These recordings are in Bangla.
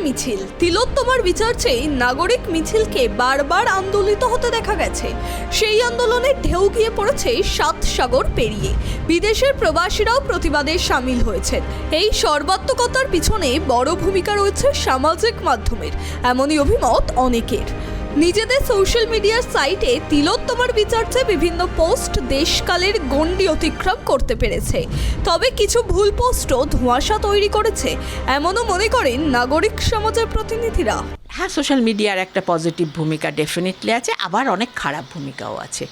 মিছিল। তিলোত্তমার বিচার চেয়ে নাগরিক মিছিলকে বারবার আন্দোলিত হতে দেখা গেছে। সেই আন্দোলনে ঢেউ গিয়ে পড়েছে 7 সাগর পেরিয়ে। বিদেশের প্রবাসীরাও প্রতিবাদে সামিল হয়েছেন। এই সর্বাত্মকতার পিছনে বড় ভূমিকা রয়েছে সামাজিক মাধ্যমের, এমনই অভিমত অনেকের। নিজেদের সোশ্যাল মিডিয়ার সাইটে তিলোত্তমার বিচার চেয়ে বিভিন্ন পোস্ট দেশকালের গণ্ডি অতিক্রম করতে পেরেছে। তবে কিছু ভুল পোস্টও ধোঁয়াশা তৈরি করেছে, এমনও মনে করেন নাগরিক সমাজের প্রতিনিধিরা। হ্যাঁ, সোশ্যাল মিডিয়ার একটা পজিটিভ ভূমিকা ডেফিনেটলি আছে, আবার অনেক খারাপ ভূমিকাও আছে।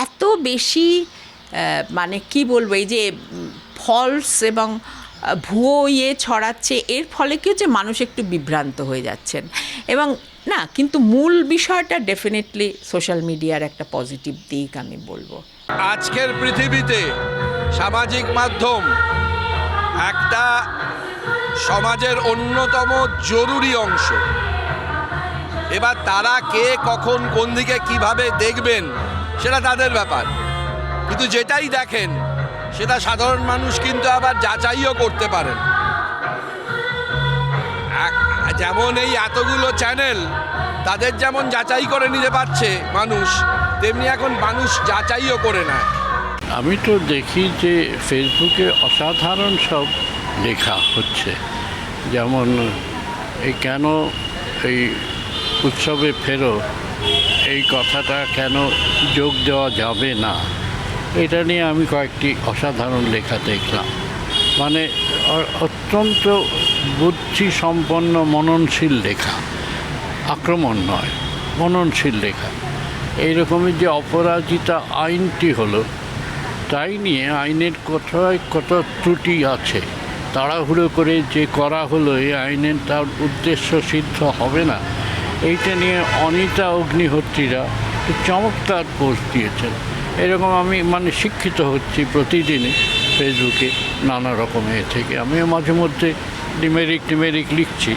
এত বেশি মানে কি বলবো, এই যে ফলস এবং ভুয়ো ছড়াচ্ছে, এর ফলে কি হচ্ছে, মানুষ একটু বিভ্রান্ত হয়ে যাচ্ছেন। এবং না, কিন্তু মূল বিষয়টা ডেফিনেটলি সোশ্যাল মিডিয়ার একটা পজিটিভ দিক আমি বলবো। আজকের পৃথিবীতে সামাজিক মাধ্যম একটা সমাজের অন্যতম জরুরি অংশ। এবার তারা কে কখন কোন দিকে কিভাবে দেখবেন সেটা তাদের ব্যাপার, কিন্তু যেটাই দেখেন সেটা সাধারণ মানুষ কিন্তু আবার যাচাইও করতে পারেন। যেমন এই এতগুলো চ্যানেল, তাদের যেমন যাচাই করে নিতে পারছে মানুষ, তেমনি এখন মানুষ যাচাইও করে নেয়। আমি তো দেখি যে ফেসবুকে অসাধারণ সব লেখা হচ্ছে, যেমন এই কেন এই উৎসবে ফেরো, এই কথাটা কেন যোগ দেওয়া যাবে না, এটা নিয়ে আমি কয়েকটি অসাধারণ লেখা দেখলাম। মানে অত্যন্ত বুদ্ধিসম্পন্ন মননশীল লেখা, আক্রমণ নয়, মননশীল লেখা। এইরকমই যে অপরাজিতা আইনটি হলো, তাই নিয়ে আইনের কোথায় কত ত্রুটি আছে, তাড়াহুড়ো করে যে করা হলো এই আইনের তার উদ্দেশ্য সিদ্ধ হবে না, এইটা নিয়ে অনিতা অগ্নিহোত্রীরা চমৎকার পোস্ট দিয়েছেন। এরকম আমি শিক্ষিত হচ্ছি প্রতিদিনই ফেসবুকে নানা রকমের থেকে। আমিও মাঝে মধ্যে ডিমেরিক লিখছি,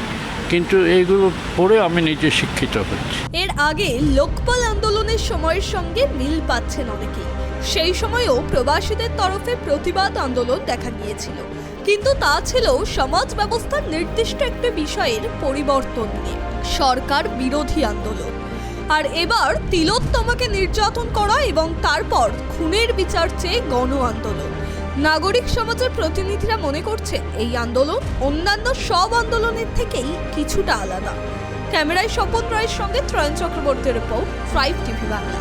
কিন্তু এইগুলো পড়ে আমি নিজে শিক্ষিত হচ্ছি। এর আগে লোকপাল আন্দোলনের সময়ের সঙ্গে মিল পাচ্ছেন অনেকেই। সেই সময়ও প্রবাসীদের তরফে প্রতিবাদ আন্দোলন দেখা গিয়েছিল, কিন্তু তা ছিল সমাজ ব্যবস্থার নির্দিষ্ট একটি বিষয়ের পরিবর্তন নিয়ে, সরকার বিরোধী আন্দোলন। আর এবার তিলোত্তমাকে নির্যাতন করা এবং তারপর খুনের বিচার চেয়ে গণ আন্দোলন। নাগরিক সমাজের প্রতিনিধিরা মনে করছে এই আন্দোলন অন্যান্য সব আন্দোলনের থেকেই কিছুটা আলাদা। ক্যামেরায় স্বপন রায়ের সঙ্গে ত্রয়ন চক্রবর্তীর রিপোর্ট, 5 টিভি বাংলা।